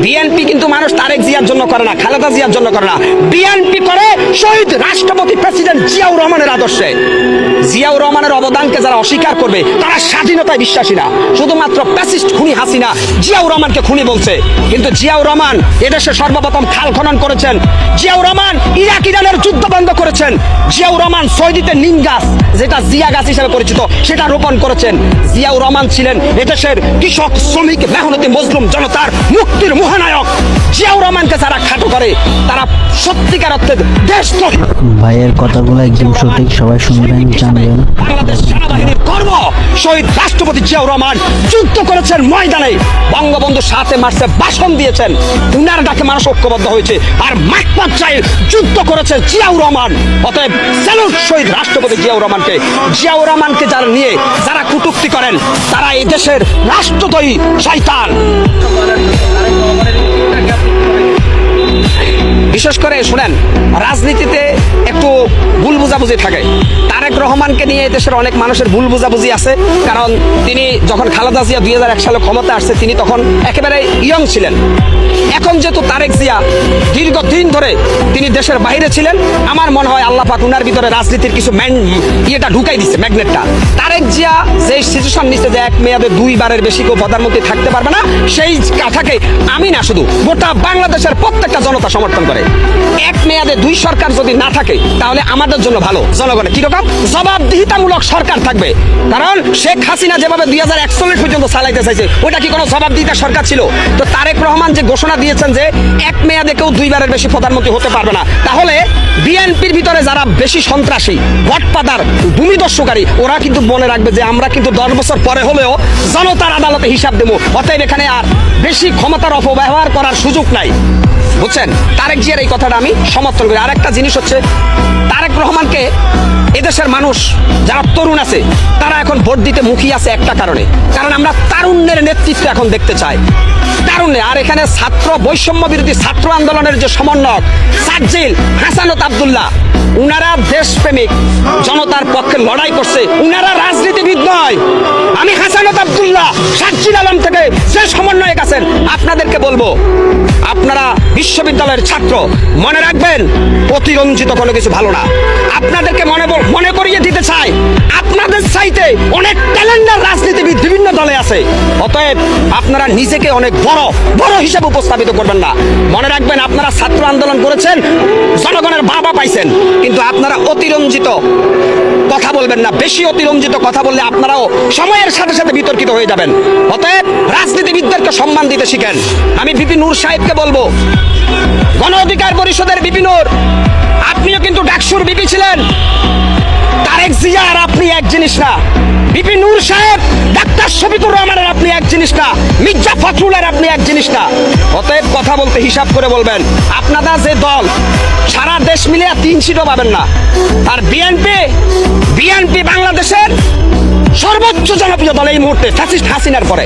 BNP কিন্তু মানুষ তারেক জিয়ার জন্য করে না, খালেদা জিয়ার জন্য করে না, বিএনপি করে শহীদ রাষ্ট্রপতি প্রেসিডেন্ট জিয়াউর রহমানের আদর্শে। জিয়াউর রহমানের অবদানকে যারা অস্বীকার করবে তারা স্বাধীনতায় বিশ্বাসী না, শুধুমাত্র প্যাসিস্ট খুনি হাসিনা জিয়াউর রহমানকে খুনি বলছে। কিন্তু জিয়াউর রহমান এদেশে সর্বপ্রথম খাল খনন করেছেন, জিয়াউর রহমান ইরাক ইরানের যুদ্ধ বন্ধ করেছেন, জিয়াউর রহমান সৌদিতে নিম গাছ, যেটা জিয়া গাছ হিসেবে পরিচিত, সেটা রোপণ করেছেন। জিয়াউর রহমান ছিলেন এদেশের কৃষক, শ্রমিক, মেহনতি মজলুম জনতার মুক্তির মহানায়ক। জিয়াউর রহমানকে যারা খাটো করে তারা সত্যিকার অর্থে দেশদ্রোহী। ভাইয়ের কথাগুলো একদম সঠিক, সবাই শুনবেন, জানবেন। বাংলাদেশ সেনাবাহিনীর গর্ব শহীদ রাষ্ট্রপতি জিয়াউর রহমান যুদ্ধ করেছেন ময়দানে, বঙ্গবন্ধু 7 মার্চে ভাষণ দিয়েছেন, উনার ডাকে মানুষ ঐক্যবদ্ধ হয়েছে, আর মাঠ পর্যায়ে যুদ্ধ করেছেন জিয়াউর রহমান। অতএব স্যালুট শহীদ রাষ্ট্রপতি জিয়াউর রহমানকে। জিয়াউর রহমানকে যারা নিয়ে যারা কটূক্তি করেন তারা এই দেশের রাষ্ট্রদ্রোহী শয়তান। বিশেষ করে শুনেন, রাজনীতিতে একটু ভুল বুঝাবুঝি থাকে। তারেক রহমানকে নিয়ে দেশের অনেক মানুষের ভুল বুঝাবুঝি আছে, কারণ তিনি যখন খালেদা জিয়া 2001 সালে ক্ষমতা আসছে তিনি তখন একেবারে ইয়ং ছিলেন। এখন যেহেতু তারেক জিয়া দীর্ঘদিন ধরে তিনি দেশের বাইরে ছিলেন, আমার মনে হয় আল্লাহ পাক উনার ভিতরে রাজনীতির কিছু ইয়েটা ঢুকাই দিচ্ছে, ম্যাগনেটটা। তারেক জিয়া যে সিচুয়েশন নিচ্ছে যে 1 মেয়াদে 2 বারের বেশি কেউ প্রধানমন্ত্রী থাকতে পারবে না, সেই কথাকে আমি না শুধু গোটা বাংলাদেশের প্রত্যেকটা জনতা সমর্থন করে। 1 মেয়াদে 2 সরকার যদি না থাকে তাহলে আমাদের জন্য ভালো, জনগণের কিরকম জবাবদিহিতামূলক সরকার থাকবে। কারণ শেখ হাসিনা যেভাবে 2041 পর্যন্ত চালাইতে চাইছে ওটা কি কোনো জবাবদিহিতা সরকার ছিল? তো তারেক রহমান যে ঘোষণা দিয়েছেন যে 1 মেয়াদে কেউ 2 বারের বেশি প্রধানমন্ত্রী হতে পারবে না, তাহলে বিএনপির ভিতরে যারা বেশি সন্ত্রাসী, ভটপাদার, ভূমিদস্যুকারী, ওরা কিন্তু মনে রাখবে যে আমরা কিন্তু 10 বছর পরে হলেও জনতার আদালতে হিসাব দেবো। অতএব এখানে আর বেশি ক্ষমতার অপব্যবহার করার সুযোগ নাই, বুঝছেন? তারেক জিয়ার এই কথাটা আমি সমর্থন করি। আর একটা জিনিস হচ্ছে, তারেক রহমানকে এদেশের মানুষ যারা তরুণ আছে তারা এখন ভোট দিতে মুখিয়ে আছে একটা কারণে, কারণ আমরা তারুণ্যের নেতৃত্ব এখন দেখতে চাই, তারুণ্যে। আর এখানে ছাত্র বৈষম্য বিরোধী ছাত্র আন্দোলনের যে সমন্বয়ক সাজ্জিল, হাসানত আব্দুল্লাহ, উনারা দেশপ্রেমিক, জনতার পক্ষে লড়াই করছে, উনারা রাজনীতিবিদ নয়। আমি হাসানত আব্দুল্লাহ, সাজ্জিল আলম থেকে যে সমন্বয়ক আছেন আপনাদেরকে বলবো, আপনারা বিশ্ববিদ্যালয়ের ছাত্র, মনে রাখবেন অতিরঞ্জিত কোনো কিছু ভালো না। আপনাদেরকে মনে করিয়ে দিতে চাই আপনাদের চাইতে অনেক ট্যালেন্টের রাজনীতিবিদ বিভিন্ন দলে আছে। অতএব আপনারা নিজেকে অনেক বড় বড় হিসেবে উপস্থাপিত করবেন না। মনে রাখবেন আপনারা ছাত্র আন্দোলন করেছেন, জনগণের বাবা পাইছেন, কিন্তু আপনারা অতিরঞ্জিত কথা বলবেন না। বেশি অতিরঞ্জিত কথা বললে আপনারাও সময়ের সাথে সাথে বিতর্কিত হয়ে যাবেন। অতএব রাজনীতিবিদদেরকে সম্মান দিতে শিখেন। আমি বিপি নূর সাহেবকে বলবো, গণ অধিকার পরিষদের বিপি নূর, আপনিও কিন্তু ডাকসুর বিপি ছিলেন। তারেক জিয়া আর আপনি এক জিনিস না। বিপি নূর সাহেব, ডাক্তার শফিকুর রহমানের আপনি এক জিনিস না, মির্জা ফখরুলের আপনি এক জিনিস না। অতএব কথা বলতে হিসাব করে বলবেন। আপনারা যে দল সারা দেশ মিলে 3 সিটও পাবেন না। আর বিএনপি বাংলাদেশের সর্বোচ্চ জনপ্রিয় দল এই মুহূর্তে ফ্যাসিস্ট হাসিনার পরে।